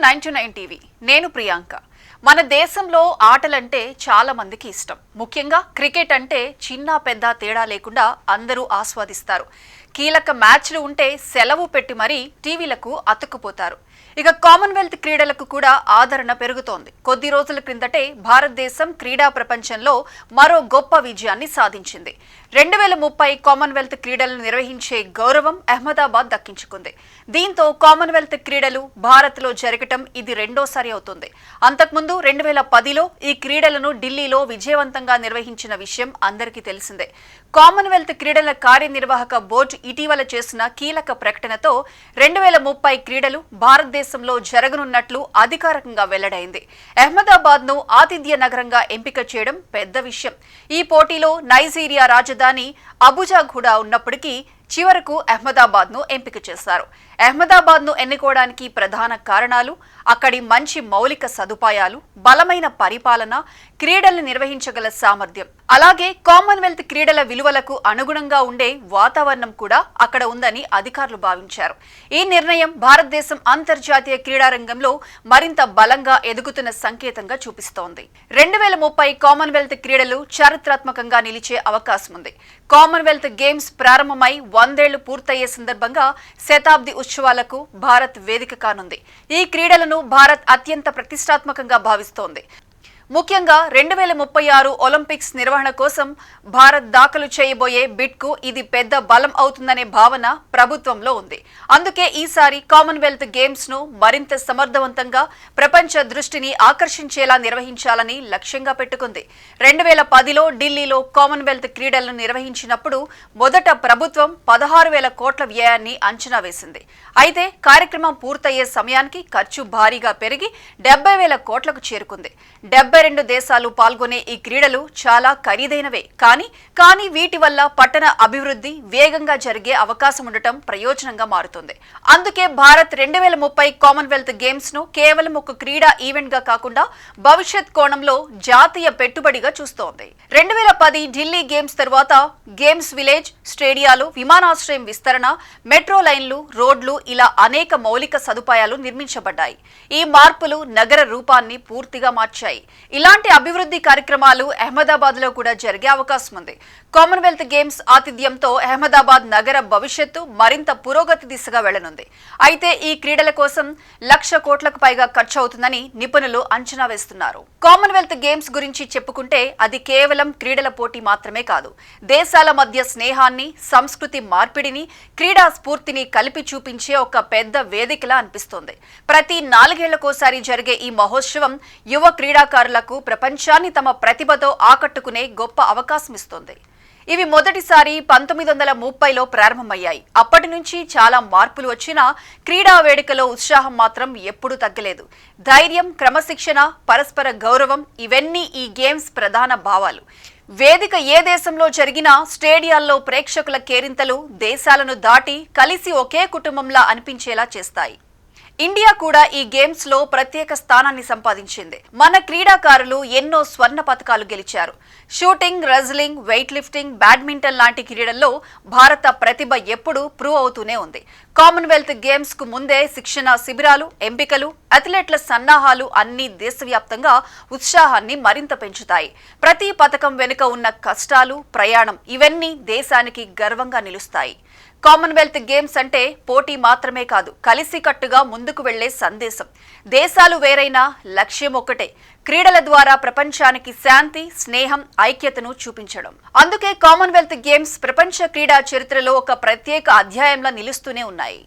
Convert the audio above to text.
9 TV నేను ప్రియాంక. మన దేశంలో ఆటలంటే చాలా మందికి ఇష్టం. ముఖ్యంగా క్రికెట్ అంటే చిన్న పెద్ద తేడా లేకుండా అందరూ ఆస్వాదిస్తారు. కీలక మ్యాచ్లు ఉంటే సెలవు పెట్టి మరీ టీవీలకు అతుక్కుపోతారు. ఇక కామన్వెల్త్ క్రీడలకు కూడా ఆదరణ పెరుగుతోంది. కొద్ది రోజుల క్రిందటే భారతదేశం క్రీడా ప్రపంచంలో మరో గొప్ప విజయాన్ని సాధించింది. 2030 కామన్వెల్త్ క్రీడలను నిర్వహించే గౌరవం అహ్మదాబాద్ దక్కించుకుంది. దీంతో కామన్వెల్త్ క్రీడలు భారత్లో జరగటం ఇది రెండోసారి అవుతుంది. అంతకుముందు 2010లో ఈ క్రీడలను ఢిల్లీలో విజయవంతంగా నిర్వహించిన విషయం అందరికీ తెలిసిందే. కామన్వెల్త్ క్రీడల కార్యనిర్వాహక బోర్డు ఇటీవల చేసిన కీలక ప్రకటనతో 2030 క్రీడలు భారతదేశంలో జరగనున్నట్లు అధికారికంగా వెల్లడైంది. అహ్మదాబాద్ ను ఆతిథ్య నగరంగా ఎంపిక చేయడం పెద్ద విషయం. ఈ పోటీలో నైజీరియా రాజధాని అబుజా కూడా ఉన్నప్పటికీ చివరకు అహ్మదాబాద్ ను ఎంపిక చేశారు. అహ్మదాబాద్ ను ఎన్నుకోవడానికి ప్రధాన కారణాలు అక్కడి మంచి మౌలిక సదుపాయాలు, బలమైన పరిపాలన, క్రీడల్ని నిర్వహించగల సామర్థ్యం, అలాగే కామన్వెల్త్ క్రీడల విలువలకు అనుగుణంగా ఉండే వాతావరణం కూడా అక్కడ ఉందని అధికారులు భావించారు. ఈ నిర్ణయం భారతదేశం అంతర్జాతీయ క్రీడా రంగంలో మరింత బలంగా ఎదుగుతున్న సంకేతంగా చూపిస్తోంది. 2030 కామన్వెల్త్ క్రీడలు చారిత్రాత్మకంగా నిలిచే అవకాశం ఉంది. కామన్వెల్త్ గేమ్స్ ప్రారంభమై 100 ఏళ్లు పూర్తయ్యే సందర్భంగా శతాబ్ది ఉత్సవాలకు భారత్ వేదిక కానుంది. ఈ క్రీడలను భారత్ అత్యంత ప్రతిష్టాత్మకంగా భావిస్తోంది. ముఖ్యంగా 2036 ఒలింపిక్స్ నిర్వహణ కోసం భారత్ దాఖలు చేయబోయే బిడ్కు ఇది పెద్ద బలం అవుతుందనే భావన ప్రభుత్వంలో ఉంది. అందుకే ఈసారి కామన్వెల్త్ గేమ్స్ ను మరింత సమర్థవంతంగా ప్రపంచ దృష్టిని ఆకర్షించేలా నిర్వహించాలని లక్ష్యంగా పెట్టుకుంది. 2010లో ఢిల్లీలో కామన్వెల్త్ క్రీడలను నిర్వహించినప్పుడు మొదట ప్రభుత్వం 16,000 కోట్ల వ్యయాన్ని అంచనా వేసింది. అయితే కార్యక్రమం పూర్తయ్యే సమయానికి ఖర్చు భారీగా పెరిగి 70,000 కోట్లకు చేరుకుంది. 72 దేశాలు పాల్గొనే ఈ క్రీడలు చాలా ఖరీదైనవే. కానీ వీటి వల్ల పట్టణ అభివృద్ధి వేగంగా జరిగే అవకాశం ఉండటం ప్రయోజనంగా మారుతుంది. అందుకే భారత్ 2030 కామన్వెల్త్ గేమ్స్ ను కేవలం ఒక క్రీడా ఈవెంట్ గా కాకుండా భవిష్యత్ కోణంలో జాతీయ పెట్టుబడిగా చూస్తోంది. 2010 ఢిల్లీ గేమ్స్ తర్వాత గేమ్స్ విలేజ్, స్టేడియాలు, విమానాశ్రయం విస్తరణ, మెట్రో లైన్లు, రోడ్లు ఇలా అనేక మౌలిక సదుపాయాలు నిర్మించబడ్డాయి. ఈ మార్పులు నగర రూపాన్ని పూర్తిగా మార్చాయి. ఇలాంటి అభివృద్ధి కార్యక్రమాలు అహ్మదాబాద్ లో కూడా జరిగే అవకాశం ఉంది. కామన్వెల్త్ గేమ్స్ ఆతిథ్యంతో అహ్మదాబాద్ నగర భవిష్యత్తు మరింత పురోగతి దిశగా వెళ్లనుంది. అయితే ఈ క్రీడల కోసం 1,00,000 కోట్లకు పైగా ఖర్చు అవుతుందని నిపుణులు అంచనా వేస్తున్నారు. కామన్వెల్త్ గేమ్స్ గురించి చెప్పుకుంటే అది కేవలం క్రీడల పోటీ మాత్రమే కాదు. దేశాల మధ్య స్నేహాన్ని, సంస్కృతి మార్పిడిని, క్రీడా స్ఫూర్తిని కలిపి చూపించే ఒక పెద్ద వేదికలా అనిపిస్తోంది. ప్రతి 4 ఏళ్లకోసారి జరిగే ఈ మహోత్సవం యువ క్రీడాకారులకు ప్రపంచాన్ని తమ ప్రతిభతో ఆకట్టుకునే గొప్ప అవకాశం ఇస్తోంది. ఇవి మొదటిసారి 1930లో ప్రారంభమయ్యాయి. అప్పటి నుంచి చాలా మార్పులు వచ్చినా క్రీడా వేడుకలో ఉత్సాహం మాత్రం ఎప్పుడూ తగ్గలేదు. ధైర్యం, క్రమశిక్షణ, పరస్పర గౌరవం ఇవన్నీ ఈ గేమ్స్ ప్రధాన భావాలు. వేదిక ఏ దేశంలో జరిగినా స్టేడియాల్లో ప్రేక్షకుల కేరింతలు దేశాలను దాటి కలిసి ఒకే కుటుంబంలా అనిపించేలా చేస్తాయి. ఇండియా కూడా ఈ గేమ్స్ లో ప్రత్యేక స్థానాన్ని సంపాదించింది. మన క్రీడాకారులు ఎన్నో స్వర్ణ పతకాలు గెలిచారు. Shooting, wrestling, weight lifting, badminton లాంటి క్రీడల్లో భారత ప్రతిభ ఎప్పుడూ ప్రూవ్ అవుతూనే ఉంది. కామన్వెల్త్ గేమ్స్ కు ముందే శిక్షణ శిబిరాలు, ఎంపికలు, అథ్లెట్ల సన్నాహాలు అన్ని దేశవ్యాప్తంగా ఉత్సాహాన్ని మరింత పెంచుతాయి. ప్రతి పతకం వెనుక ఉన్న కష్టాలు, ప్రయాణం ఇవన్నీ దేశానికి గర్వంగా నిలుస్తాయి. కామన్వెల్త్ గేమ్స్ అంటే పోటీ మాత్రమే కాదు, కలిసికట్టుగా ముందుకు వెళ్లే సందేశం. దేశాలు వేరైనా లక్ష్యం ఒక్కటే, క్రీడల ద్వారా ప్రపంచానికి శాంతి, స్నేహం, ఐక్యతను చూపించడం. అందుకే కామన్వెల్త్ గేమ్స్ ప్రపంచ క్రీడా చరిత్రలో ఒక ప్రత్యేక అధ్యాయంలా నిలుస్తూనే ఉన్నాయి.